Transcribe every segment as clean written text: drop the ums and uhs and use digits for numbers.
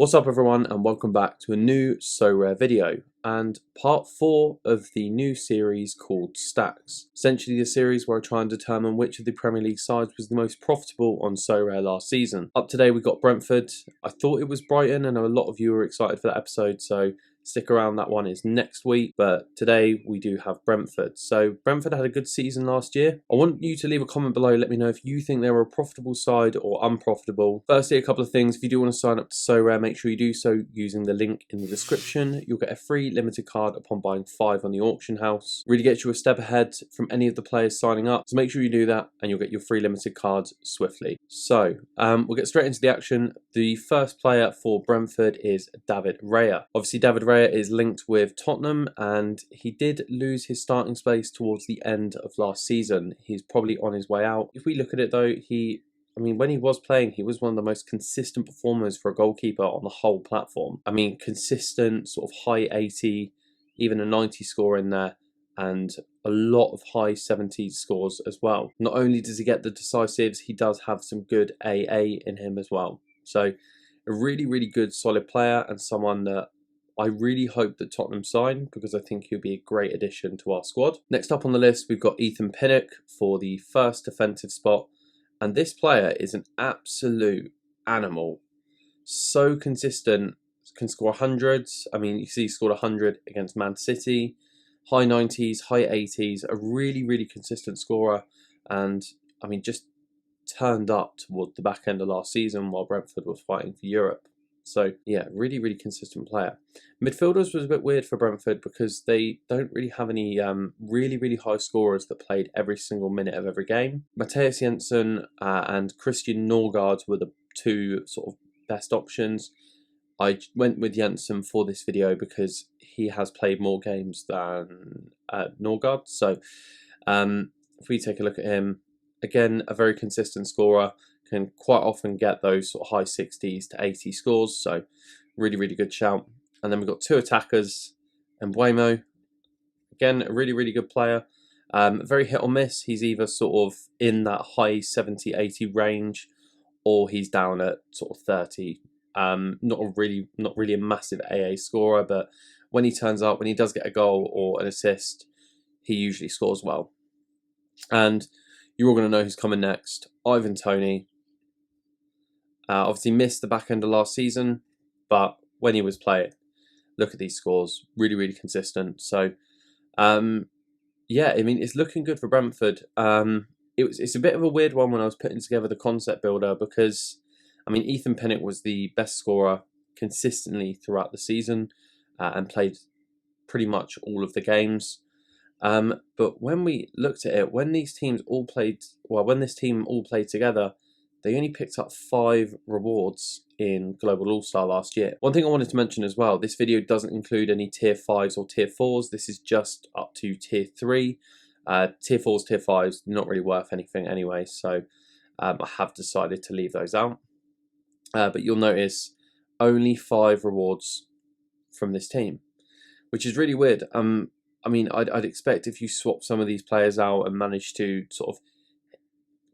What's up everyone, and welcome back to a new Sorare video and part 4 of the new series called Stacks. Essentially the series where I try and determine which of the Premier League sides was the most profitable on Sorare last season. Up today we've got Brentford. I thought it was Brighton. I know a lot of you were excited for that episode, so stick around, that one is next week. But today we do have Brentford. So Brentford had a good season last year. I want you to leave a comment below, let me know if you think they were a profitable side or unprofitable. Firstly, a couple of things. If you do want to sign up to Sorare, make sure you do so using the link in the description. You'll get a free limited card upon buying 5 on the auction house. Really gets you a step ahead from any of the players signing up, so make sure you do that and you'll get your free limited cards swiftly. So we'll get straight into the action. The first player for Brentford is David Raya. Obviously David Raya is linked with Tottenham and he did lose his starting space towards the end of last season. He's probably on his way out. If we look at it though, when he was playing, he was one of the most consistent performers for a goalkeeper on the whole platform. Consistent, sort of high 80, even a 90 score in there, and a lot of high 70s scores as well. Not only does he get the decisives, he does have some good AA in him as well. So a really, really good solid player and someone that I really hope that Tottenham sign, because I think he'll be a great addition to our squad. Next up on the list, we've got Ethan Pinnock for the first defensive spot. And this player is an absolute animal. So consistent, can score hundreds. You see he scored 100 against Man City. High 90s, high 80s, a really, really consistent scorer. And just turned up towards the back end of last season while Brentford was fighting for Europe. So yeah, really, really consistent player. Midfielders was a bit weird for Brentford because they don't really have any really, really high scorers that played every single minute of every game. Matthias Jensen and Christian Norgard were the two sort of best options. I went with Jensen for this video because he has played more games than Norgard. So if we take a look at him, again, a very consistent scorer, can quite often get those sort of high 60s to 80 scores. So really, really good shout. And then we've got two attackers, and Mbuemo, again, a really, really good player. Very hit or miss. He's either sort of in that high 70, 80 range, or he's down at sort of 30. Not really a massive AA scorer, but when he turns up, when he does get a goal or an assist, he usually scores well. And you're all going to know who's coming next. Ivan Toney. Obviously missed the back end of last season, but when he was playing, look at these scores. Really, really consistent. So, yeah, it's looking good for Brentford. It's a bit of a weird one when I was putting together the concept builder because, Ethan Pinnock was the best scorer consistently throughout the season and played pretty much all of the games. But when we looked at it, when this team all played together, they only picked up 5 rewards in Global All-Star last year. One thing I wanted to mention as well, this video doesn't include any tier 5s or tier 4s. This is just up to tier 3. Tier 4s, tier 5s, not really worth anything anyway. So I have decided to leave those out. But you'll notice only 5 rewards from this team, which is really weird. I'd expect if you swap some of these players out and manage to sort of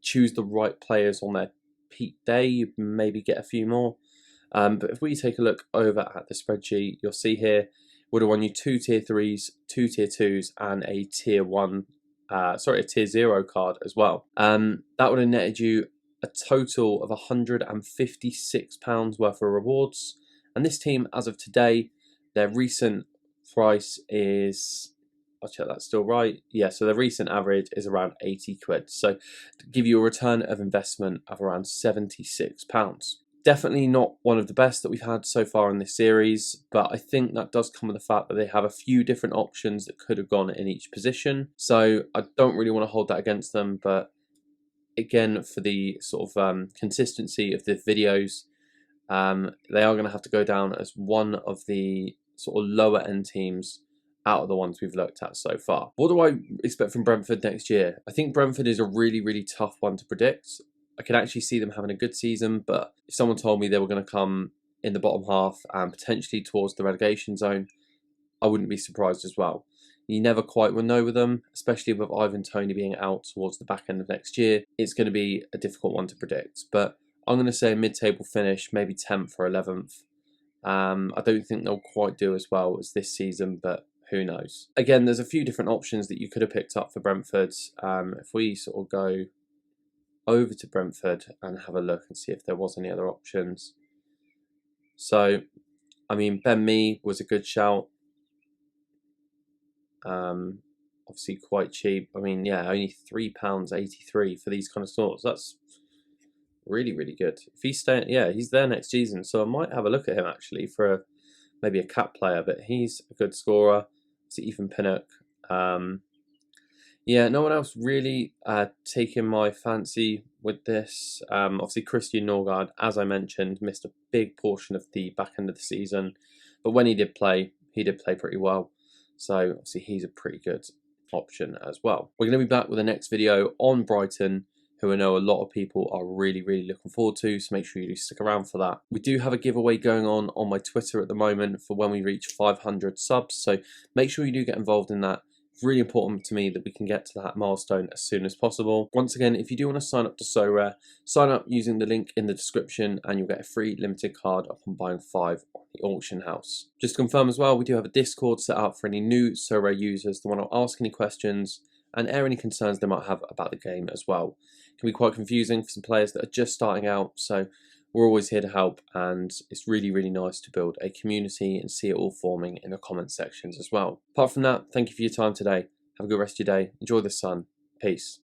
choose the right players on their peak day, you maybe get a few more. But if we take a look over at the spreadsheet, you'll see here would have won you 2 tier 3s, 2 tier 2s, and a tier 0 card as well. That would have netted you a total of £156 worth of rewards. And this team, as of today, their recent price is, I'll check that's still right. Yeah, so the recent average is around 80 quid. So to give you a return of investment of around £76. Definitely not one of the best that we've had so far in this series, but I think that does come with the fact that they have a few different options that could have gone in each position. So I don't really want to hold that against them, but again, for the sort of consistency of the videos, they are going to have to go down as one of the sort of lower end teams out of the ones we've looked at so far. What do I expect from Brentford next year? I think Brentford is a really, really tough one to predict. I can actually see them having a good season, but if someone told me they were going to come in the bottom half and potentially towards the relegation zone, I wouldn't be surprised as well. You never quite will know with them, especially with Ivan Toney being out towards the back end of next year. It's going to be a difficult one to predict, but I'm going to say mid-table finish, maybe 10th or 11th. I don't think they'll quite do as well as this season, but who knows. Again, there's a few different options that you could have picked up for Brentford. If we sort of go over to Brentford and have a look and see if there was any other options. So, I mean, Ben Mee was a good shout. Obviously quite cheap. I mean, yeah, only £3.83 for these kind of sorts. That's really, really good. If he's staying, yeah, he's there next season, so I might have a look at him actually for maybe a cap player. But he's a good scorer. It's Ethan Pinnock. Yeah, no one else really taking my fancy with this. Obviously, Christian Norgard, as I mentioned, missed a big portion of the back end of the season, but when he did play pretty well. So obviously, he's a pretty good option as well. We're going to be back with the next video on Brighton, who I know a lot of people are really, really looking forward to, so make sure you do stick around for that. We do have a giveaway going on my Twitter at the moment for when we reach 500 subs, so make sure you do get involved in that. It's really important to me that we can get to that milestone as soon as possible. Once again, if you do want to sign up to Sorare, sign up using the link in the description and you'll get a free limited card upon buying 5 on the auction house. Just to confirm as well, we do have a Discord set up for any new Sorare users that want to ask any questions and air any concerns they might have about the game as well. It can be quite confusing for some players that are just starting out, so we're always here to help, and it's really, really nice to build a community and see it all forming in the comment sections as well. Apart from that, thank you for your time today. Have a good rest of your day. Enjoy the sun. Peace.